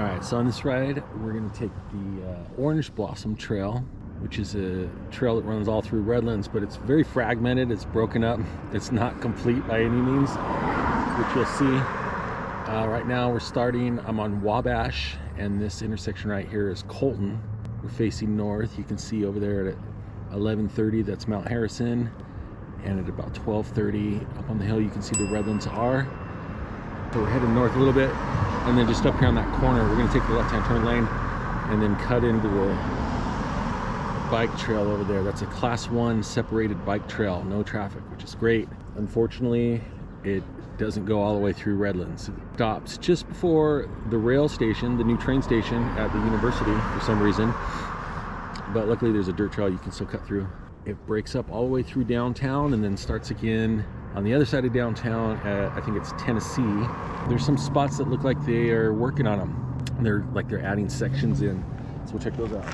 All right, so on this ride, we're going to take the Orange Blossom Trail, which is a trail that runs all through Redlands, but it's very fragmented. It's broken up. It's not complete by any means, which you'll see. Right now I'm on Wabash, and this intersection right here is Colton. We're facing north. You can see over there at 11:30, that's Mount Harrison. And at about 12:30 up on the hill, you can see the Redlands R. So we're heading north a little bit, and then just up here on that corner, we're gonna take the left-hand turn lane and then cut into the bike trail over there. That's a class 1 separated bike trail, no traffic, which is great. Unfortunately, it doesn't go all the way through Redlands. It stops just before the rail station, the new train station at the university for some reason. But luckily there's a dirt trail you can still cut through. It breaks up all the way through downtown and then starts again on the other side of downtown at, I think it's Tennessee. There's some spots that look like they are working on them. They're adding sections in. So we'll check those out.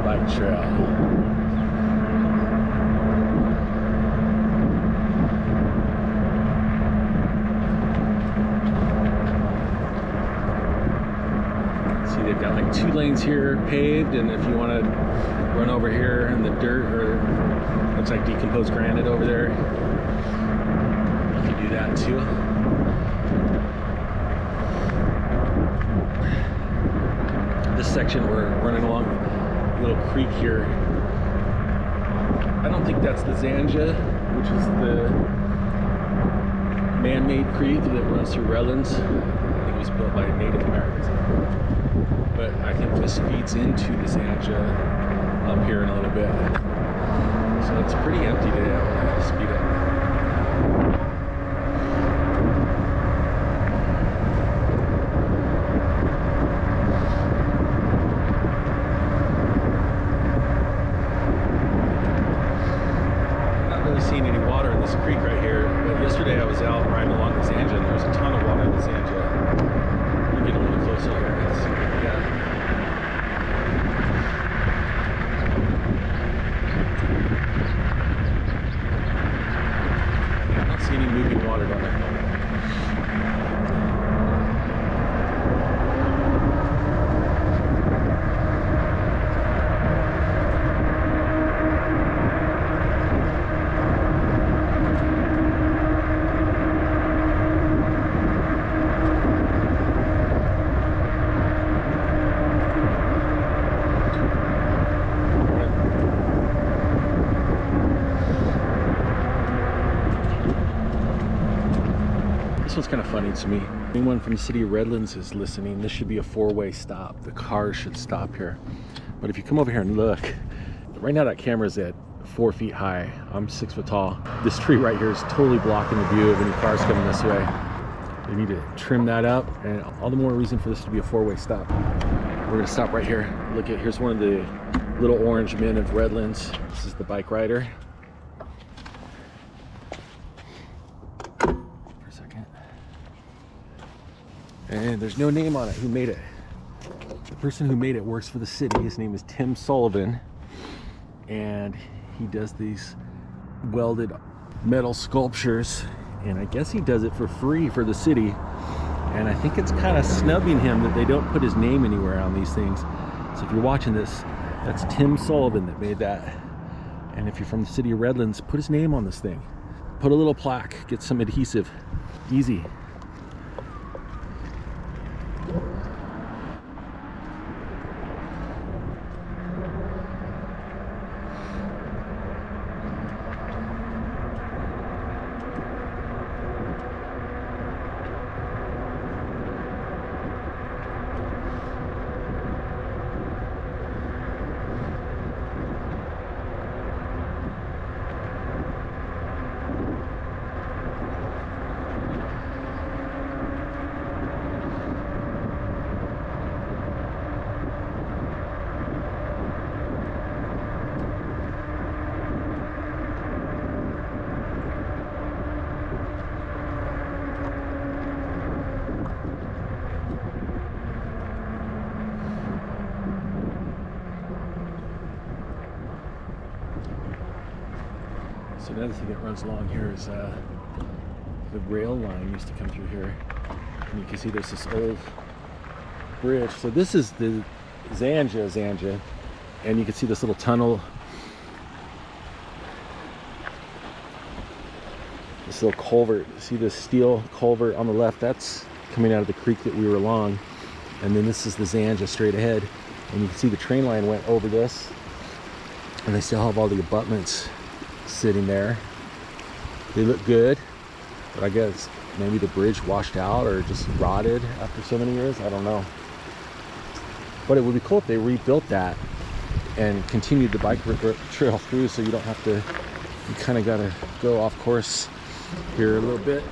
Bike trail. See, they've got like 2 lanes here paved, and if you want to run over here in the dirt, or looks like decomposed granite over there, you can do that too. This section we're running along little creek here. I don't think that's the Zanja, which is the man-made creek that runs through Redlands. I think it was built by Native Americans. But I think this feeds into the Zanja up here in a little bit. So it's pretty empty today. I want to speed up. Creek right here, but yesterday I was out riding along the Zanja, and there's a ton of water in the Zanja. Let me get a little closer here. Yeah. I don't see any moving water down there. This one's kind of funny to me. Anyone from the city of Redlands is listening, this should be a 4-way stop. The cars should stop here. But if you come over here and look, right now that camera's at 4 feet high. I'm 6 foot tall. This tree right here is totally blocking the view of any cars coming this way. They need to trim that up, and all the more reason for this to be a 4-way stop. We're gonna stop right here. Look at, here's one of the little orange men of Redlands. This is the bike rider. And there's no name on it who made it. The person who made it works for the city. His name is Tim Sullivan, and he does these welded metal sculptures, and I guess he does it for free for the city. And I think it's kind of snubbing him that they don't put his name anywhere on these things. So if you're watching this, that's Tim Sullivan that made that. And if you're from the city of Redlands, put his name on this thing. Put a little plaque, get some adhesive. Easy. So another thing that runs along here is the rail line used to come through here. And you can see there's this old bridge. So this is the Zanja Zanja. And you can see this little tunnel. This little culvert. See this steel culvert on the left? That's coming out of the creek that we were along. And then this is the Zanja straight ahead. And you can see the train line went over this. And they still have all the abutments sitting there. They look good. But I guess maybe the bridge washed out or just rotted after so many years. I don't know. But it would be cool if they rebuilt that and continued the bike trail through, so you don't have to, you kind of got to go off course here a little bit.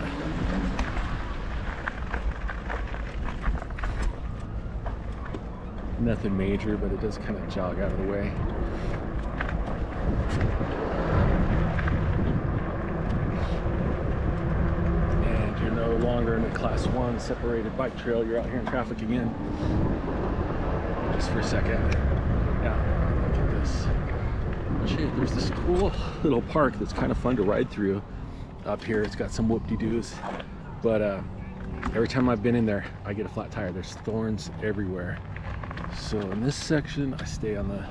Nothing major, but it does kind of jog out of the way. And you're no longer in a class 1 separated bike trail. You're out here in traffic again. Just for a second. Yeah, look at this. I'll show you, there's this cool little park that's kind of fun to ride through up here. It's got some whoop-de-doos, but every time I've been in there, I get a flat tire. There's thorns everywhere. So in this section, I stay on the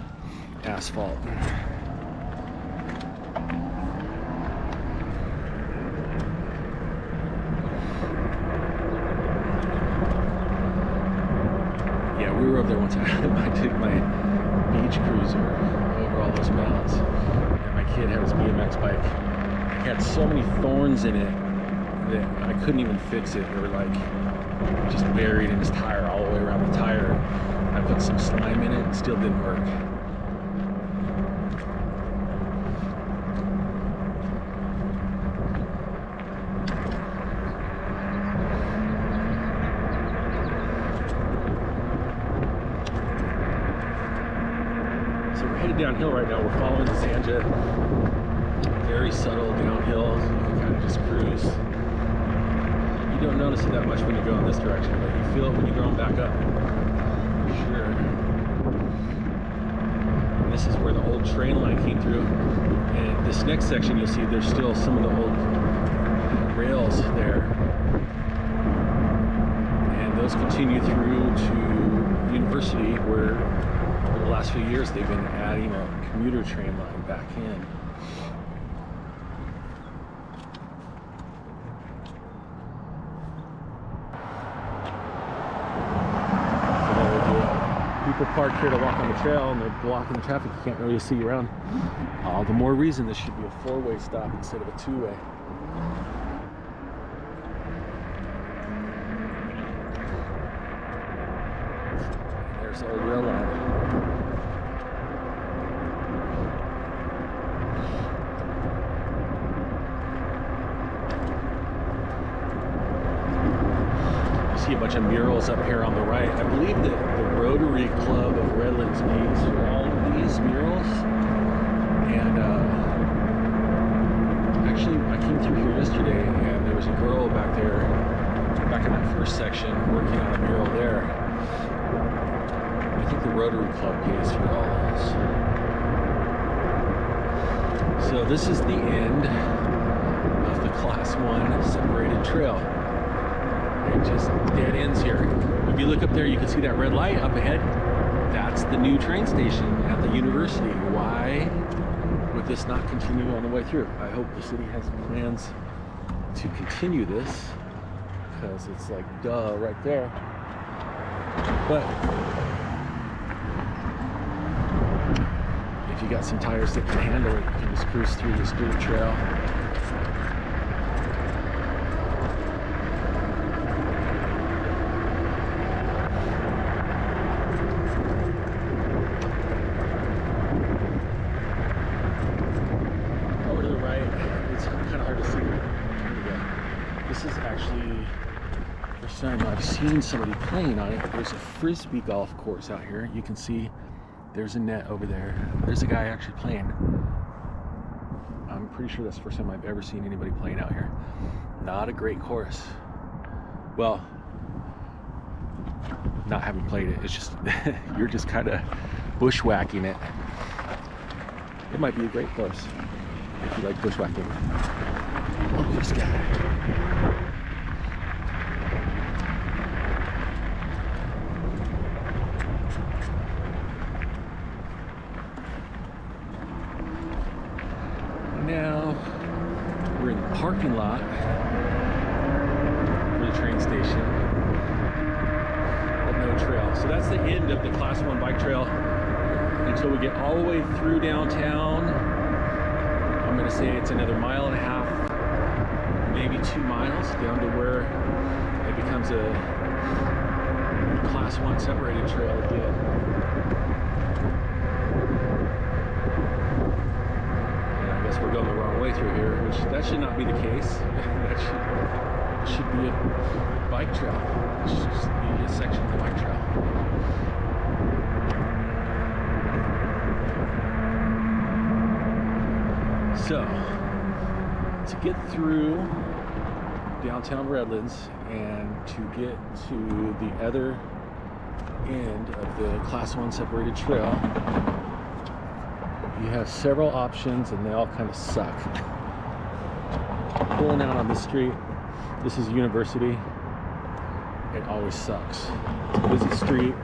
asphalt. Yeah, we were up there one time. I took my beach cruiser over all those mountains, and my kid had his BMX bike. It had so many thorns in it that I couldn't even fix it. They were like just buried in his tire all the way around the tire. I put some slime in it and still didn't work. So we're headed downhill right now. We're following the Zanja. Very subtle downhill. You can kind of just cruise. You don't notice it that much when you go in this direction, but you feel it when you're going back up. Sure. And this is where the old train line came through. And this next section, you'll see there's still some of the old rails there. And those continue through to University, where for the last few years they've been adding a commuter train line back in. People park here to walk on the trail, and they're blocking the traffic. You can't really see around. All the more reason this should be a 4-way stop instead of a 2-way. There's the old rail line. See a bunch of murals up here on the right. I believe that the Rotary Club of Redlands pays for all of these murals. And actually, I came through here yesterday, and there was a girl back there, back in that first section, working on a mural there. I think the Rotary Club pays for all those. So this is the end of the Class 1 separated trail. It just dead ends here. If you look up there, you can see that red light up ahead. That's the new train station at the university. Why would this not continue on the way through? I hope the city has plans to continue this, because it's like duh right there. But if you got some tires that can handle it, you can just cruise through this dirt trail. I've seen somebody playing on it. There's a frisbee golf course out here. You can see there's a net over there. There's a guy actually playing. I'm pretty sure that's the first time I've ever seen anybody playing out here. Not a great course. Well, not having played it, it's just you're just kind of bushwhacking it. It might be a great course. if you like bushwhacking. Look at this guy. Now we're in the parking lot for the train station. But no trail. So that's the end of the Class 1 bike trail until we get all the way through downtown. I'm going to say it's another 1.5 miles, maybe 2 miles down to where it becomes a Class 1 separated trail again. We're going the wrong way through here, which that should not be the case. That should be a bike trail. It should just be a section of the bike trail. So, to get through downtown Redlands and to get to the other end of the Class 1 separated trail, you have several options and they all kind of suck. Pulling out on the street, this is University. It always sucks. It's a busy street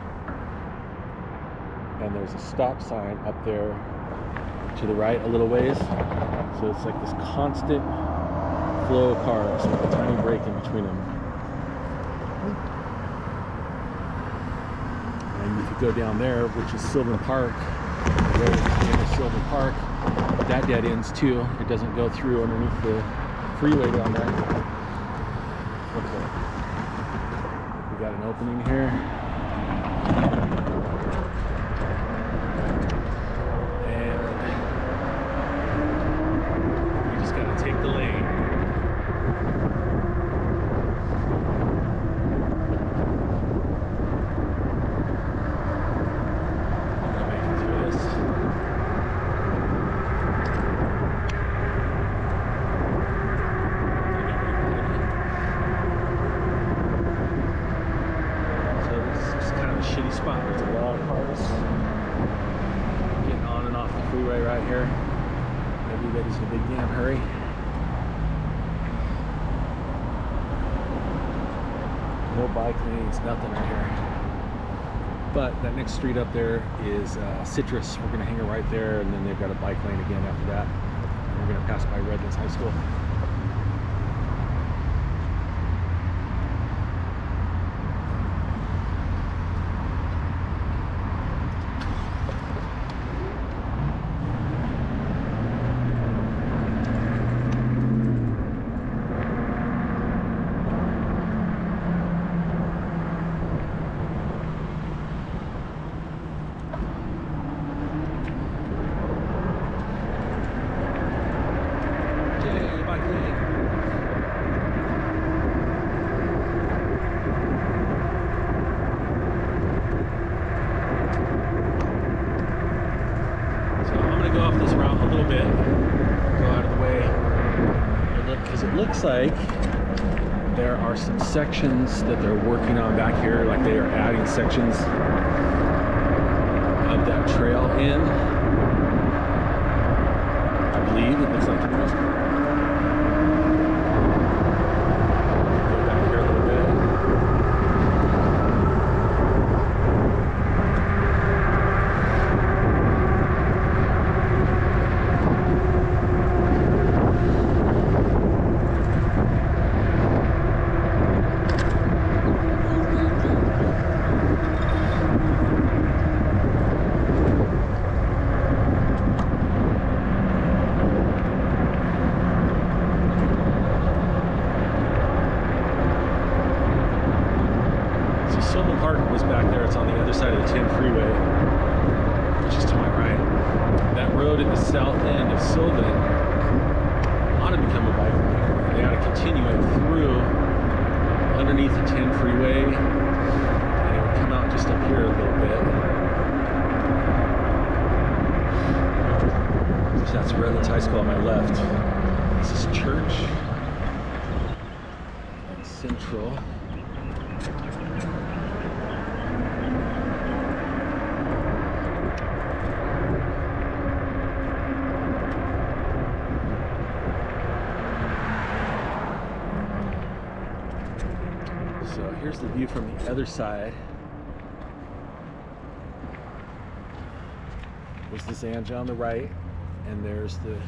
and there's a stop sign up there to the right a little ways. So it's like this constant flow of cars with a tiny break in between them. And you could go down there, which is Sylvan Park. Sylvan Park, that dead ends too. It doesn't go through underneath the freeway down there. Okay, we got an opening here, and we just gotta take the lane. Everybody's in a big damn hurry. No bike lanes, nothing right here. But that next street up there is Citrus. We're going to hang it right there, and then they've got a bike lane again after that. And we're going to pass by Redlands High School. Like there are some sections that they're working on back here, like they are adding sections of that trail in. I believe it looks like go back here a little bit. Redlands High School on my left. This is Church and Central. here's the view from the other side. There's the Zanja on the right, and there's the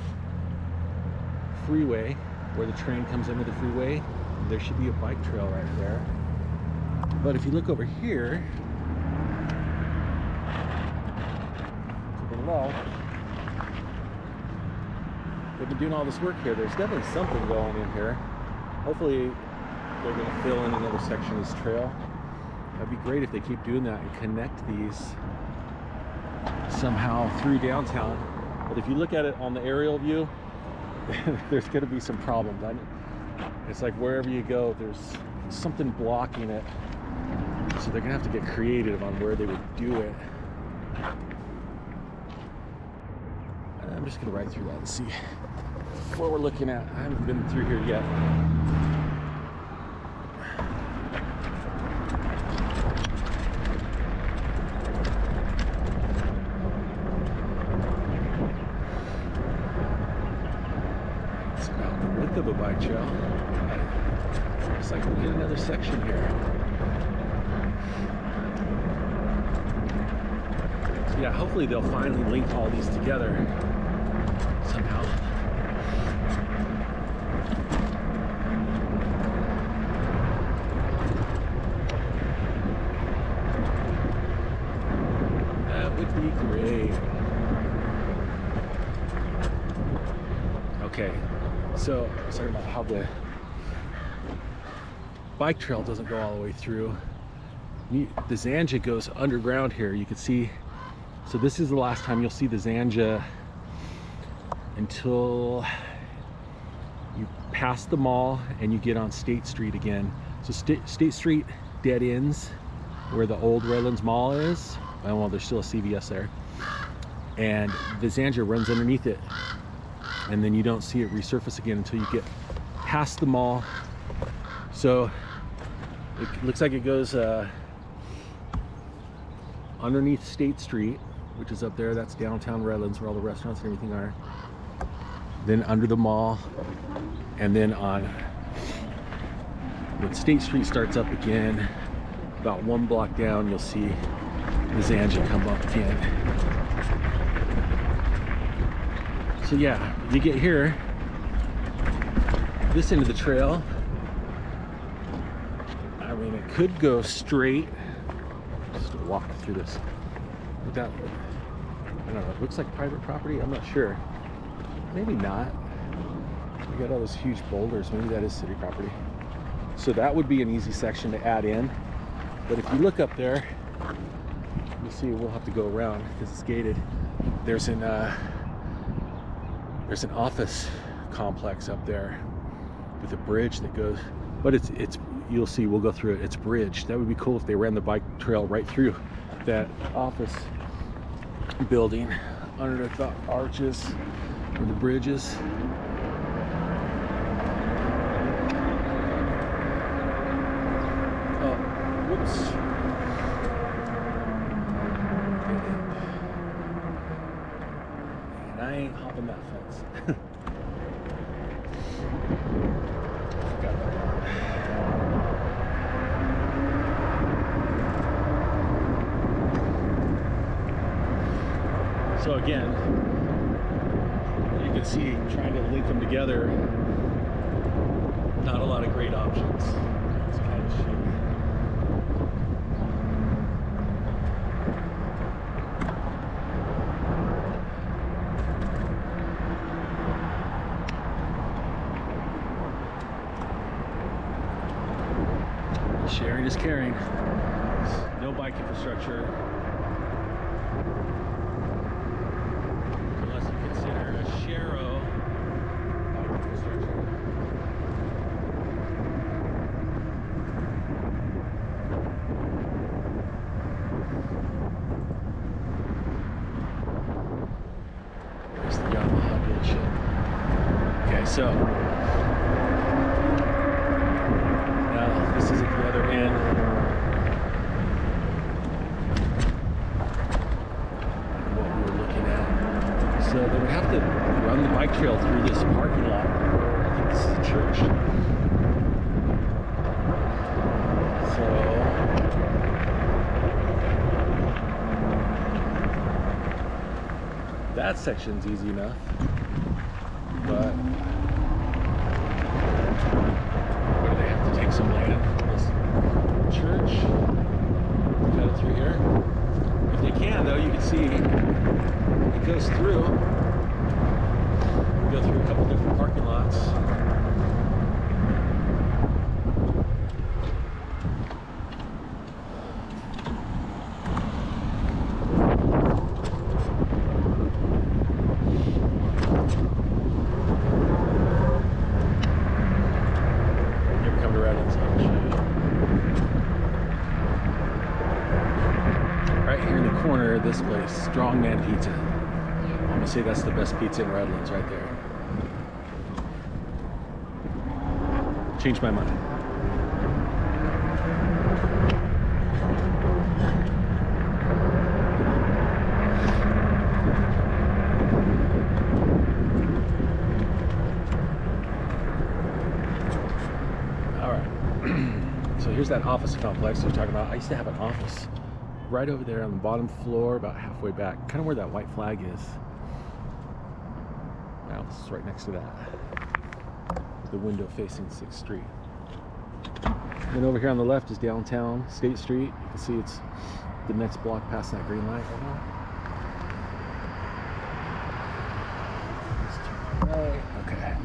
freeway where the train comes into the freeway. There should be a bike trail right there. But if you look over here, to the left, they've been doing all this work here. There's definitely something going in here. Hopefully they're going to fill in another section of this trail. That'd be great if they keep doing that and connect these somehow through downtown. But if you look at it on the aerial view, there's going to be some problems. It's like wherever you go, there's something blocking it. So they're going to have to get creative on where they would do it. I'm just going to ride through that and see what we're looking at. I haven't been through here yet. It's about the width of a bike trail. Looks like we get another section here. So yeah, hopefully they'll finally link all these together somehow. That would be great. Okay, so I was talking about how the bike trail doesn't go all the way through. The Zanja goes underground here. You can see, so this is the last time you'll see the Zanja until you pass the mall and you get on State Street again. So State Street dead ends where the old Redlands Mall is. Well, there's still a CVS there. And the Zanja runs underneath it. And then you don't see it resurface again until you get past the mall. So it looks like it goes underneath State Street, which is up there. That's downtown Redlands where all the restaurants and everything are. Then under the mall, and then on when State Street starts up again, about 1 block down, you'll see the Zanja come up again. So yeah, you get here, this end of the trail, I mean, it could go straight. Just walk through this. Without, I don't know, it looks like private property, I'm not sure. Maybe not. We got all those huge boulders. Maybe that is city property. So that would be an easy section to add in. But if you look up there, you'll see we'll have to go around because it's gated. There's an office complex up there with a bridge that goes. But it's you'll see we'll go through it. It's bridged. That would be cool if they ran the bike trail right through that office building under the arches. Or the bridges. Oh, whoops. And I ain't hopping that fence. Forgot about that. So again, you can see trying to link them together, not a lot of great options. It's kind of shitty. Sharing is caring. No bike infrastructure. Unless you consider a Shero bike infrastructure. There's the Yamaha bullshit. Okay, so now this is at the other end. So they would have to run the bike trail through this parking lot. I think this is a church. So That section's easy enough, but what do they have to take some land from this church? Cut it through here. If they can, though, you can see it goes through. We go through a couple different parking lots. This place, Strongman Pizza. I'm gonna say that's the best pizza in Redlands right there. Changed my mind. All right. So here's that office complex we were talking about. I used to have an office right over there on the bottom floor, about halfway back, kind of where that white flag is. My office is right next to that. The window facing 6th Street. And then over here on the left is downtown State Street. You can see it's the next block past that green light right now. Right. Okay.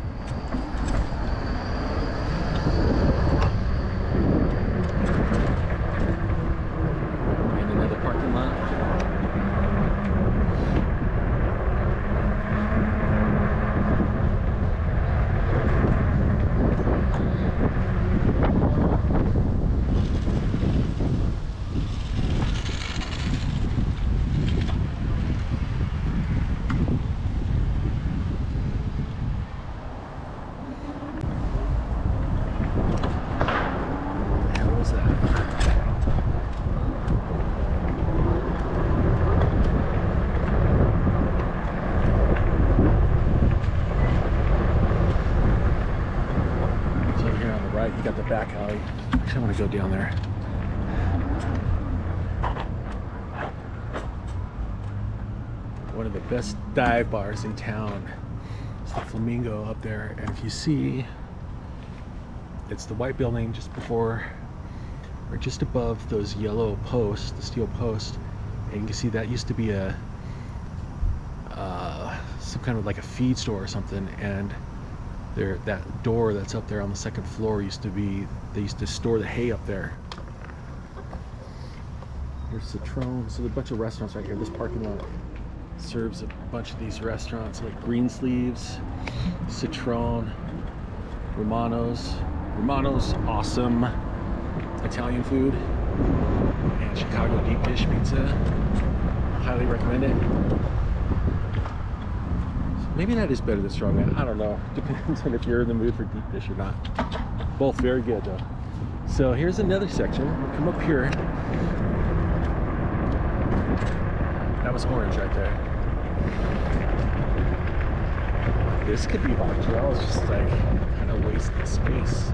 You got the back alley. Actually, I want to go down there. One of the best dive bars in town. It's the Flamingo up there, and if you see, it's the white building just before, or just above those yellow posts, the steel post, and you can see that used to be a some kind of like a feed store or something, and there, that door that's up there on the 2nd floor used to be, they used to store the hay up there. Here's Citron. So there's a bunch of restaurants right here. This parking lot serves a bunch of these restaurants like Greensleeves, Citron, Romano's. Romano's awesome Italian food, and Chicago deep dish pizza. Highly recommend it. Maybe that is better than Strongman. I don't know. Depends on if you're in the mood for deep dish or not. Both very good though. So here's another section. We'll come up here. That was orange right there. This could be hard as well. It's just like kind of wasted space.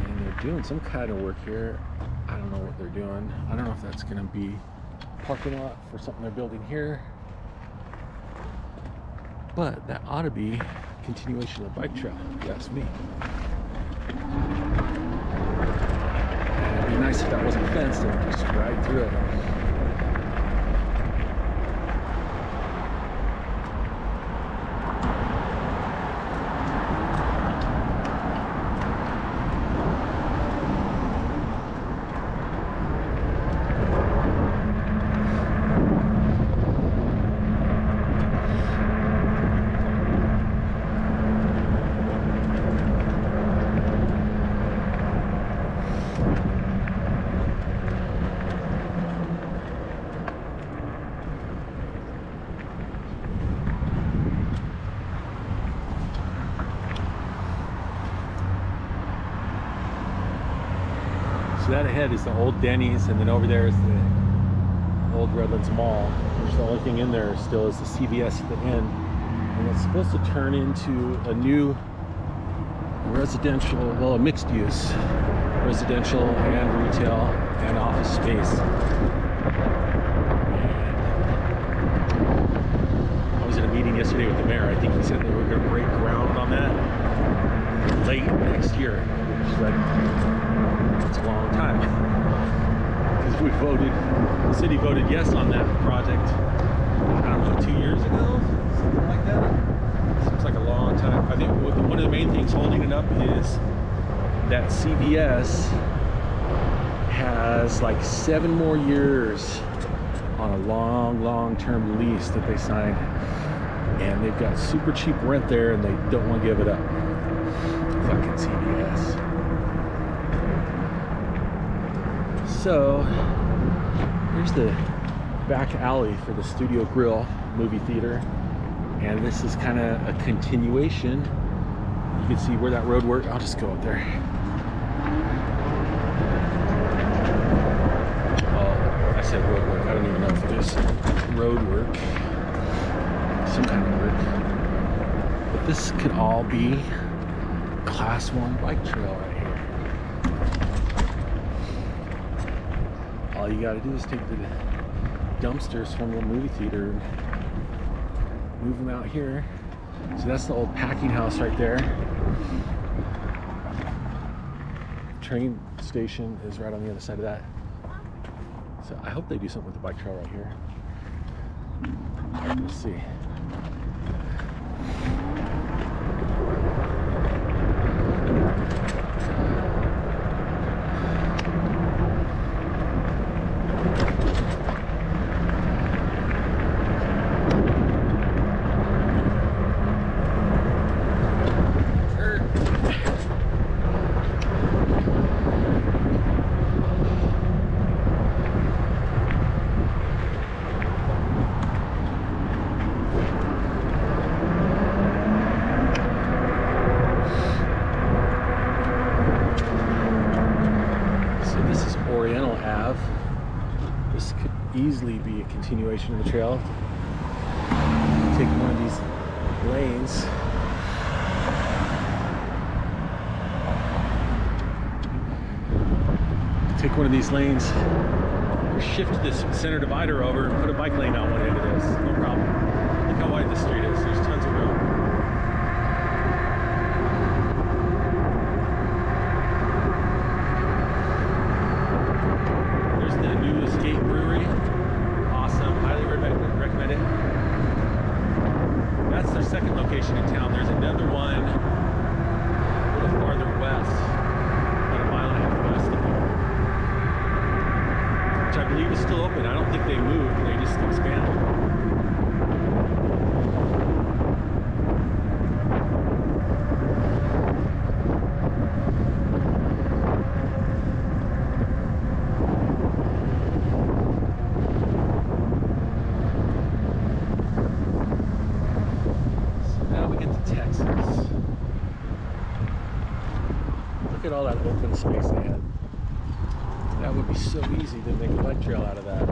And they're doing some kind of work here. I don't know what they're doing. I don't know if that's going to be a parking lot for something they're building here. But that ought to be a continuation of the bike trail, if you ask me. And it'd be nice if that wasn't fenced and just ride through it. So that ahead is the old Denny's, and then over there is the old Redlands Mall, which the only thing in there still is the CVS at the end. And it's supposed to turn into a new residential, well, a mixed use, residential and retail and office space. And I was in a meeting yesterday with the mayor. I think he said they were going to break ground on that late next year, which is like, it's a long time. Because the city voted yes on that project, I don't know, 2 years ago, something like that. Seems like a long time. I think one of the main things holding it up is that CVS has like 7 more years on a long-term lease that they signed, and they've got super cheap rent there, and they don't want to give it up. Fucking CVS. So here's the back alley for the Studio Grill movie theater, and this is kind of a continuation. You can see where that road work. I'll just go up there. Oh, I said road work. I don't even know if it is road work, some kind of work, but this could all be Class 1 bike trail right here. All you gotta do is take the dumpsters from the movie theater and move them out here. So that's the old packing house right there. Train station is right on the other side of that. So I hope they do something with the bike trail right here. Let's see. Oriental Ave. This could easily be a continuation of the trail. Take one of these lanes. Take one of these lanes, or shift this center divider over and put a bike lane out one end of this. No problem. Look how wide this street is. There's tons of room. Brewery, awesome, highly recommend it. That's their second location in town. There's another one a little farther west, about a mile and a half west of here, which I believe is still open. I don't think they moved, they just expanded. Look at all that open space they had. That would be so easy to make a bike trail out of that.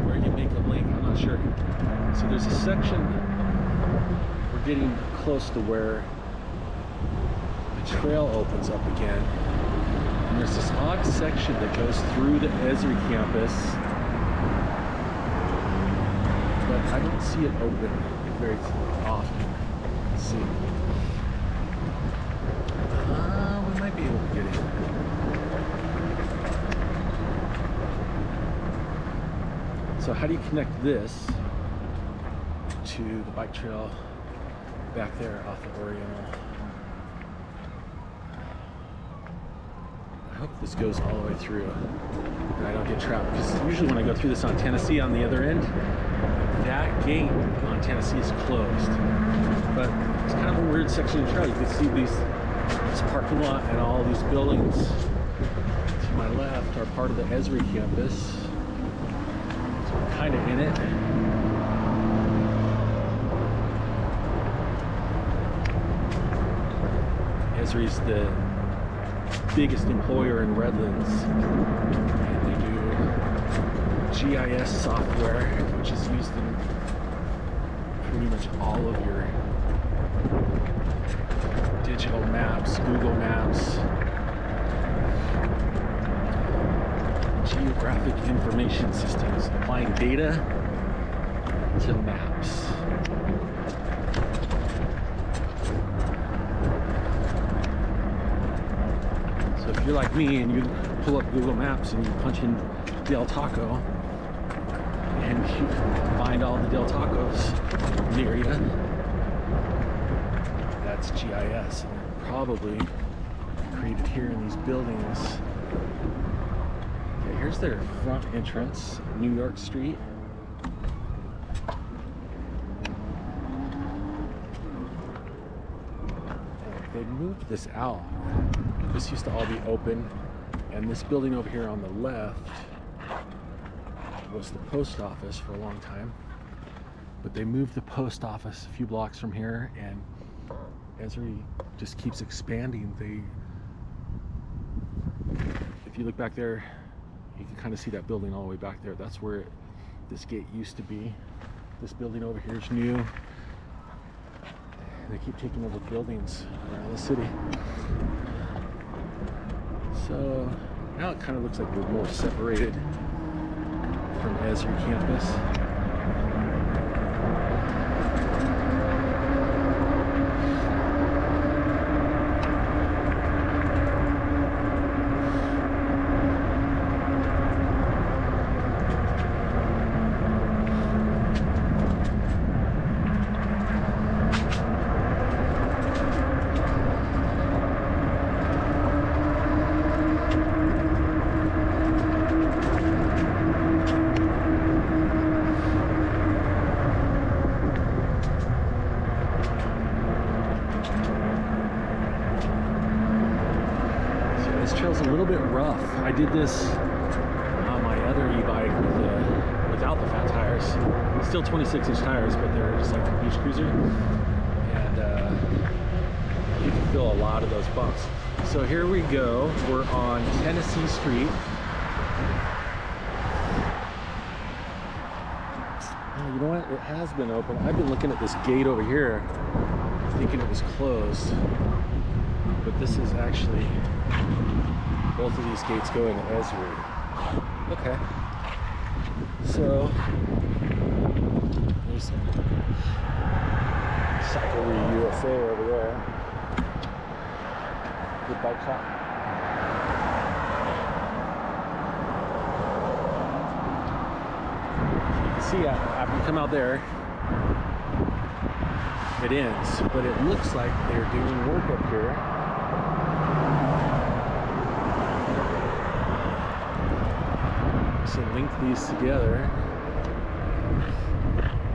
Where you make a link, I'm not sure. So there's a section, we're getting close to where the trail opens up again. And there's this odd section that goes through the ESRI campus, but I don't see it open very often. Let's see. We might be able to get in. So how do you connect this to the bike trail back there off of Oriental? I hope this goes all the way through and I don't get trapped, because usually when I go through this on Tennessee on the other end, that gate on Tennessee is closed. But it's kind of a weird section of the trail. You can see this parking lot and all these buildings to my left are part of the ESRI campus. So we're kind of in it. ESRI's the biggest employer in Redlands, and they do GIS software, which is used in pretty much all of your digital maps, Google Maps, geographic information systems, applying data to maps. So if you're like me and you pull up Google Maps and you punch in Del Taco and you find all the Del Tacos near you, that's GIS, and they're probably created here in these buildings. Okay, here's their front entrance, New York Street. They moved this out. This used to all be open, and this building over here on the left was the post office for a long time. But they moved the post office a few blocks from here, and ESRI just keeps expanding. If you look back there, you can kind of see that building all the way back there. That's where this gate used to be. This building over here is new. They keep taking over buildings around the city. So now it kind of looks like we're more separated from ESRI campus. I did this on my other e-bike without the fat tires. Still 26-inch tires, but they're just like a beach cruiser. And you can feel a lot of those bumps. So here we go. We're on Tennessee Street. Oh, you know what? It has been open. I've been looking at this gate over here, thinking it was closed. But this is actually... Both of these gates go into ESRI. Okay. So there's Cyclery USA over there. Good bike shop. You can see after you come out there, it ends. But it looks like they're doing work up here. To link these together.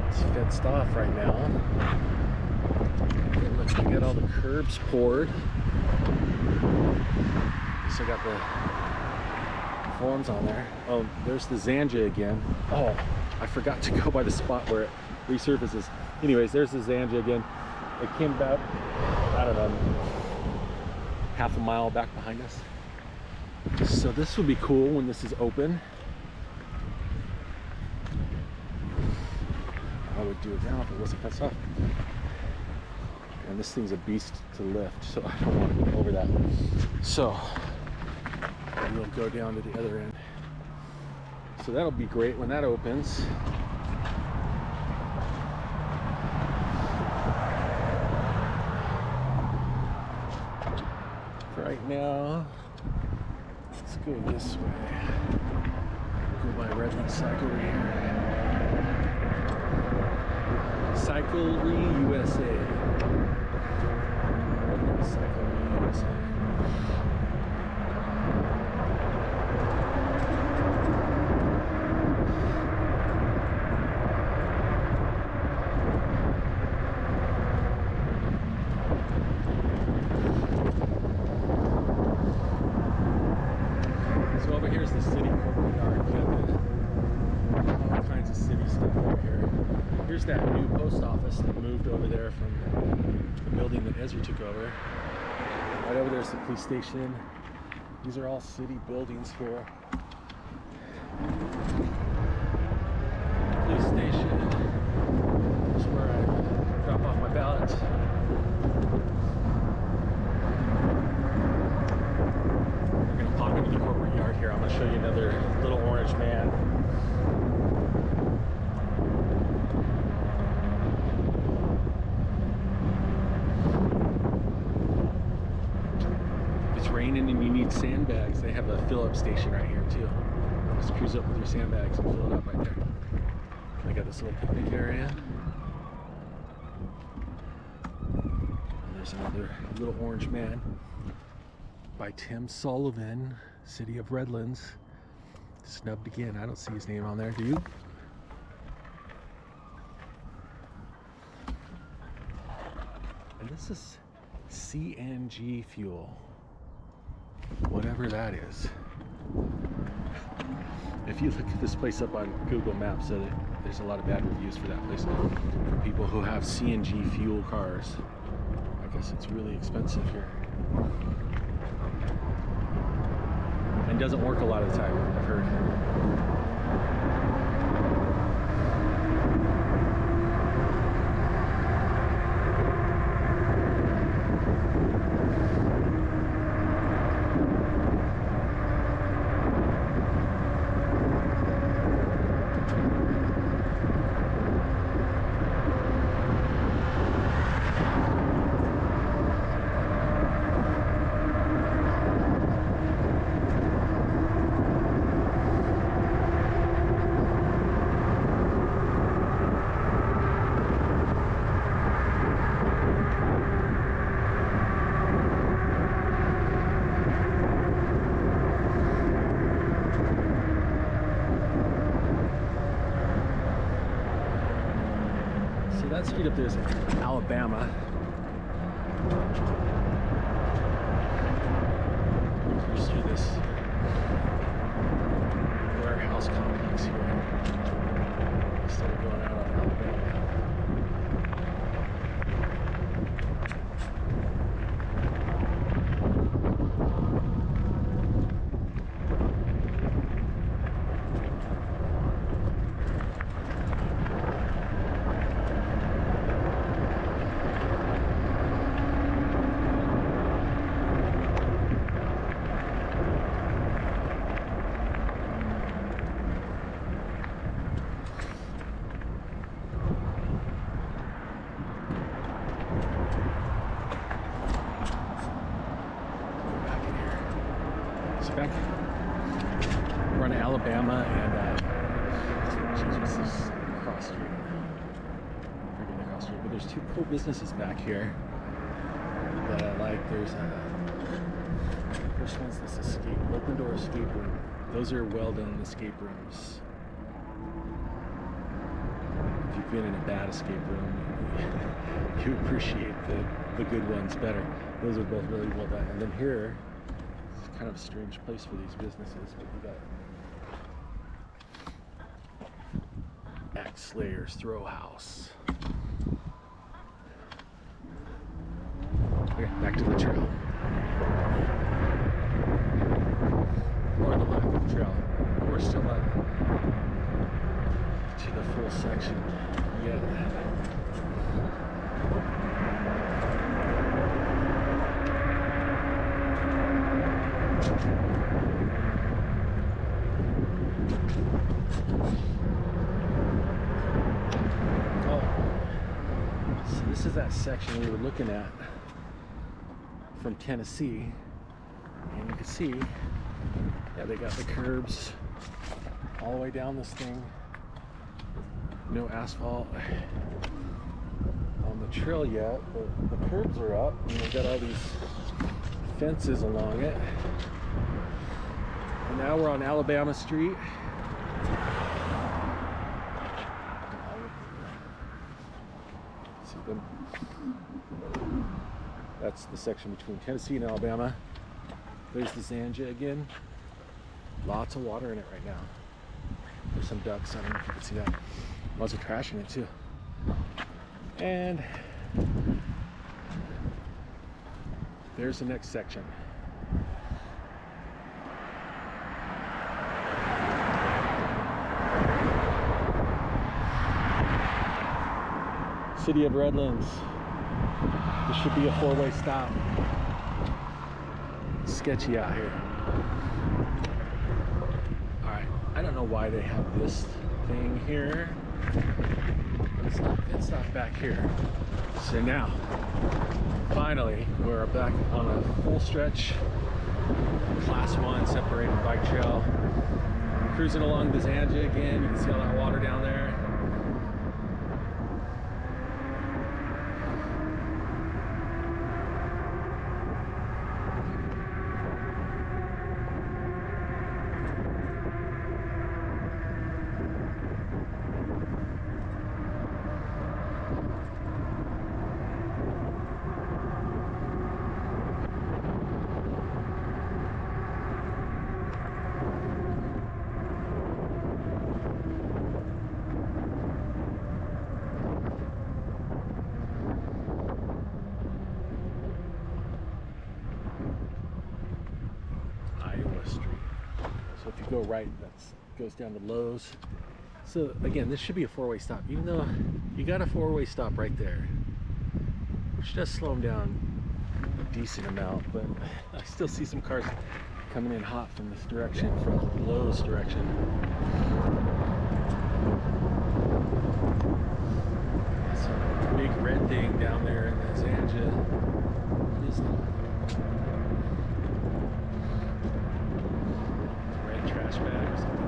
It's fenced off right now. It looks like we got all the curbs poured. So got the forms on there. Oh, there's the Zanja again. Oh, I forgot to go by the spot where it resurfaces. Anyways, there's the Zanja again. It came about, I don't know, half a mile back behind us. So this would be cool when this is open. I would do it now if it wasn't fenced off. And this thing's a beast to lift, so I don't want to go over that. So we'll go down to the other end. So that'll be great when that opens. Right now, let's go this way. Go by Redlands Cyclery here. Cyclery USA. Cyclery USA. So over here is the city corporate yard. All kinds of city stuff over here. Here's that new post office that moved over there from the building that ESRI took over. Right over there's the police station. These are all city buildings here. Police station. That's where I need sandbags, they have a fill-up station right here too. Just cruise up with your sandbags and fill it up right there. They got this little picnic area. And there's another little orange man by Tim Sullivan, City of Redlands. Snubbed again. I don't see his name on there. Do you? And this is CNG fuel. Whatever that is. If you look at this place up on Google Maps, there's a lot of bad reviews for that place. For people who have CNG fuel cars. I guess it's really expensive here. And doesn't work a lot of the time, I've heard. That street up there is Alabama. Cruise through this warehouse complex here instead of going out on Alabama. Back, we're on Alabama and geez, what's this cross street? Forget the cross street, but there's two cool businesses back here that I like. There's first one's this escape, open door escape room. Those are well done escape rooms. If you've been in a bad escape room, you appreciate the good ones better. Those are both really well done. And then here, kind of a strange place for these businesses, but we got Axe Slayer's Throw House. Okay, back to the trail. Or the lack of trail. We're still not to the full section yet. This is that section we were looking at from Tennessee, and you can see, yeah, they got the curbs all the way down this thing. No asphalt on the trail yet, but the curbs are up, and they've got all these fences along it. And now we're on Alabama Street. That's the section between Tennessee and Alabama. There's the Zanja again. Lots of water in it right now. There's some ducks, I don't know if you can see that. Lots of trash in it too. And there's the next section. City of Redlands. This should be a four-way stop. It's sketchy out here. Alright, I don't know why they have this thing here. It's not back here. So now, finally, we're back on a full stretch Class 1 separated bike trail. Cruising along the Zanja again. You can see all that water down there. So if you go right, that goes down to Lowe's. So again, this should be a four-way stop, even though you got a four-way stop right there, which does slow them down a decent amount, but I still see some cars coming in hot from this direction, from Lowe's direction. That's a big red thing down there in the Zanja. What is that? Trash bag or something.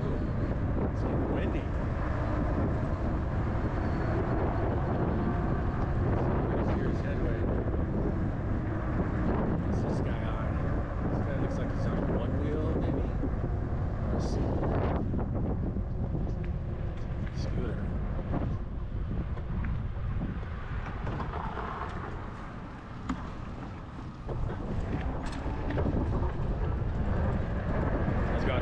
Oh, it's getting windy. Here's headway. What's this guy on? This guy looks like he's on one wheel, maybe? Scooter. Let's go.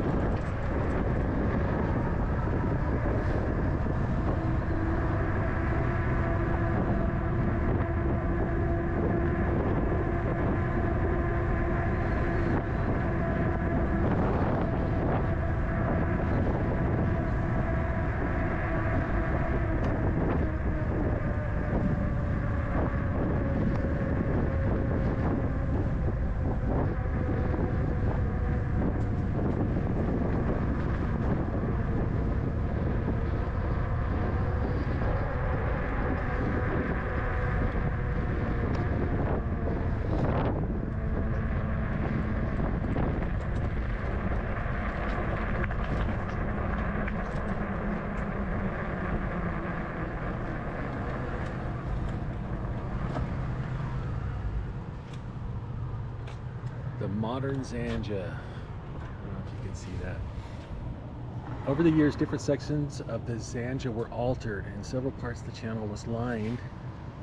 The modern Zanja. I don't know if you can see that. Over the years, different sections of the Zanja were altered, and several parts of the channel was lined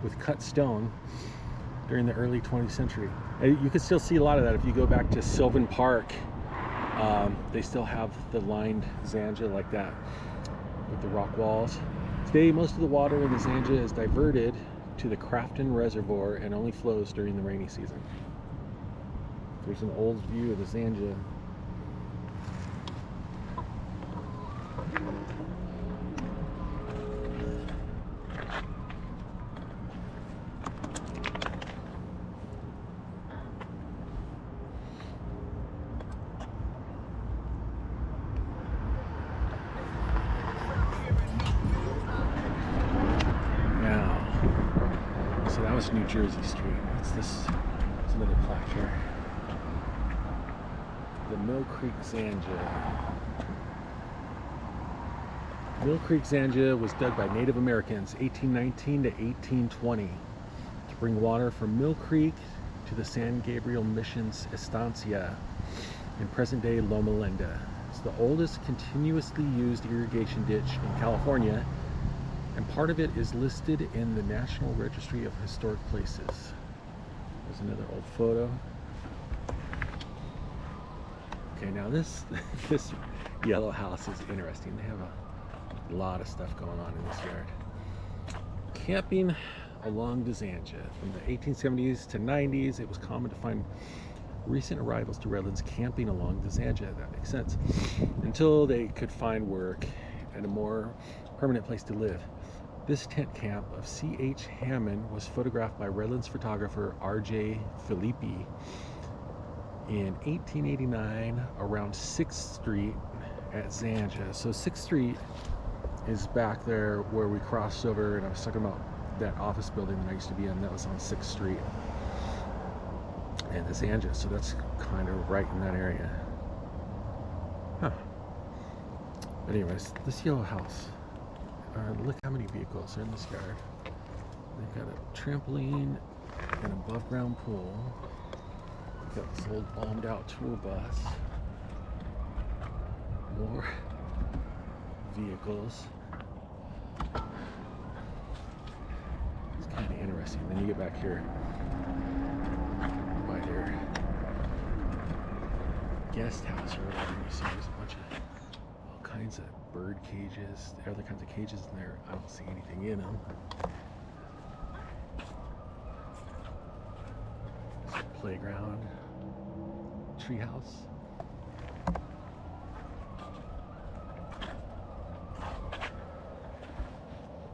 with cut stone during the early 20th century. And you can still see a lot of that if you go back to Sylvan Park. They still have the lined Zanja like that with the rock walls. Today, most of the water in the Zanja is diverted to the Crafton Reservoir and only flows during the rainy season. There's an old view of the Zanja. Now, so that was New Jersey Street. What's this? There's another plaque here. The Mill Creek Zanja. Mill Creek Zanja was dug by Native Americans 1819 to 1820 to bring water from Mill Creek to the San Gabriel Mission's Estancia in present-day Loma Linda. It's the oldest continuously used irrigation ditch in California, and part of it is listed in the National Registry of Historic Places. There's another old photo. Okay, now this yellow house is interesting. They have a lot of stuff going on in this yard. Camping along the Zanja. From the 1870s to 90s, it was common to find recent arrivals to Redlands camping along the Zanja. That makes sense. Until they could find work and a more permanent place to live. This tent camp of C.H. Hammond was photographed by Redlands photographer R.J. Filippi in 1889 around 6th Street at Zanja. So 6th Street is back there where we crossed over, and I was talking about that office building that I used to be in. That was on 6th Street and the Zanja, so that's kind of right in that area. Huh. But anyways, this yellow house, look how many vehicles are in this yard. They've got a trampoline, an above ground pool. We've got this old bombed out tour bus. More vehicles. It's kind of interesting. Then you get back here, right here, guest house or whatever. You see there's a bunch of all kinds of bird cages, other kinds of cages in there. I don't see anything in them. Playground, treehouse.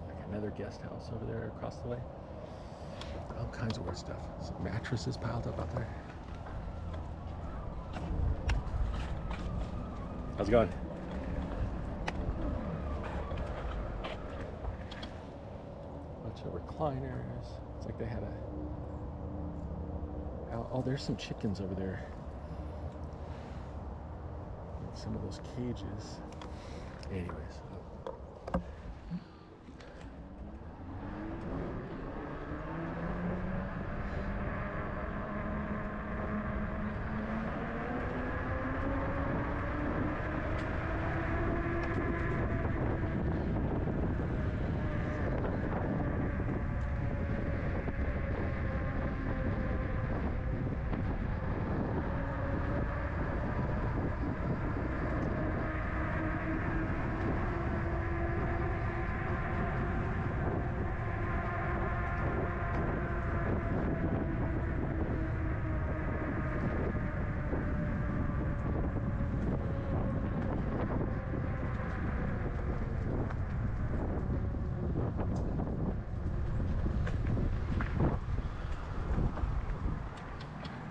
Like another guest house over there across the way. All kinds of weird stuff. Some mattresses piled up out there. How's it going? Bunch of recliners. It's like they had a... Oh, there's some chickens over there. Some of those cages. Anyways.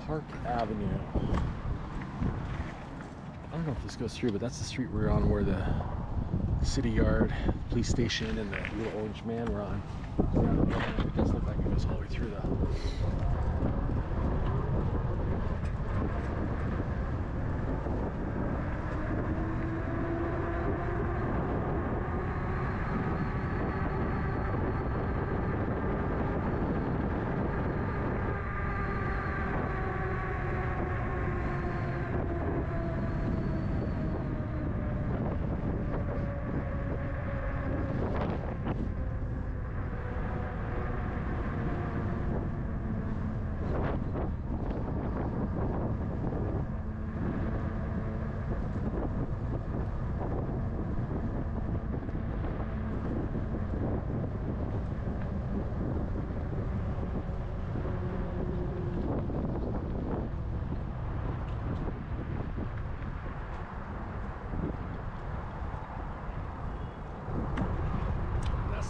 Park Avenue. I don't know if this goes through, but that's the street we're on where the city yard, police station, and the little orange man were on. Yeah, it does look like it goes all the way through though.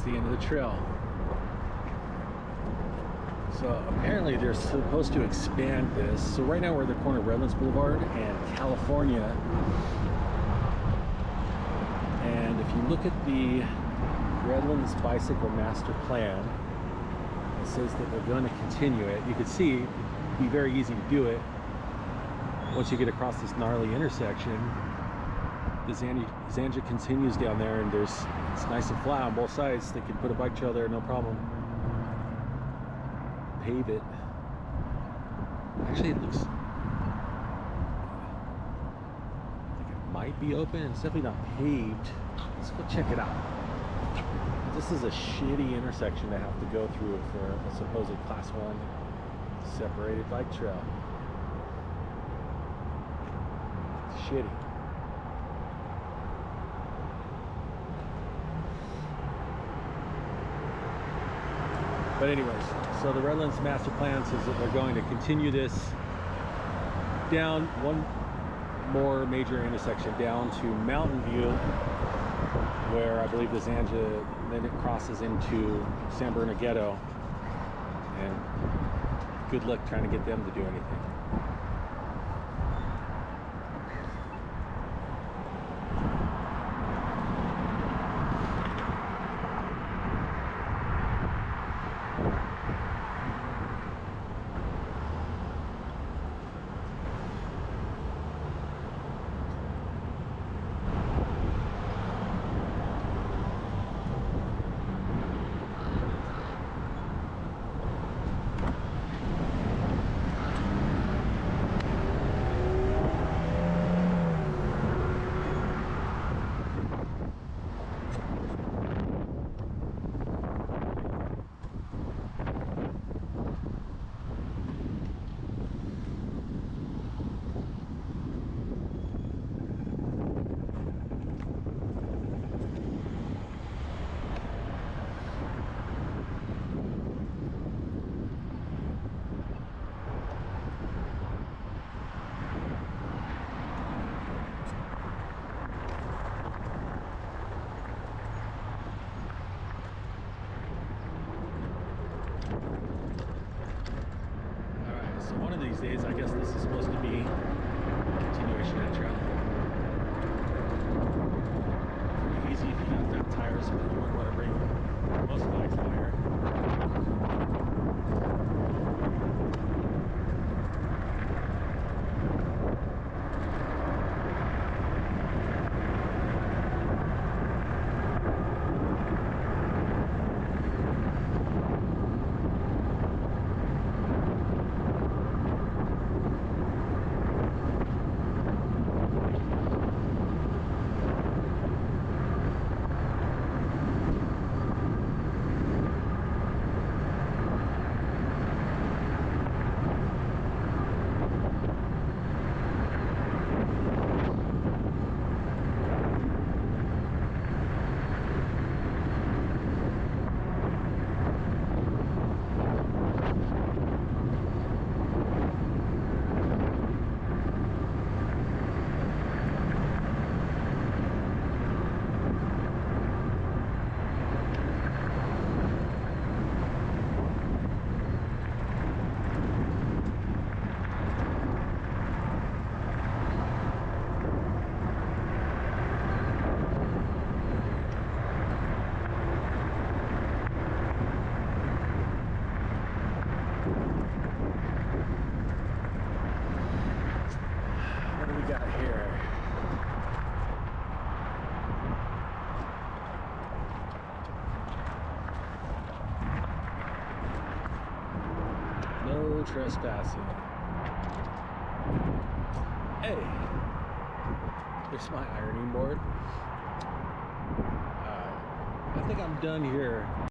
The end of the trail. So apparently they're supposed to expand this. So right now we're at the corner of Redlands Blvd and California. And if you look at the Redlands Bicycle Master Plan, it says that they're going to continue it. You can see it'd be very easy to do it once you get across this gnarly intersection. The Zanja continues down there, and it's nice and flat on both sides. They can put a bike trail there, no problem. Pave it. Actually, it looks like it might be open. It's definitely not paved. Let's go check it out. This is a shitty intersection to have to go through for a supposed class 1 separated bike trail. It's shitty. But anyways, so the Redlands Master Plan says that they're going to continue this down one more major intersection down to Mountain View, where I believe the Zanja, then it crosses into San Bernarghetto, and good luck trying to get them to do anything. Alright, so one of these days, I guess this is supposed to be a continuation of that trail. Pretty easy if you got fat tires, but you wouldn't want to bring most bikes out here. Trespassing. Hey, here's my ironing board. I think I'm done here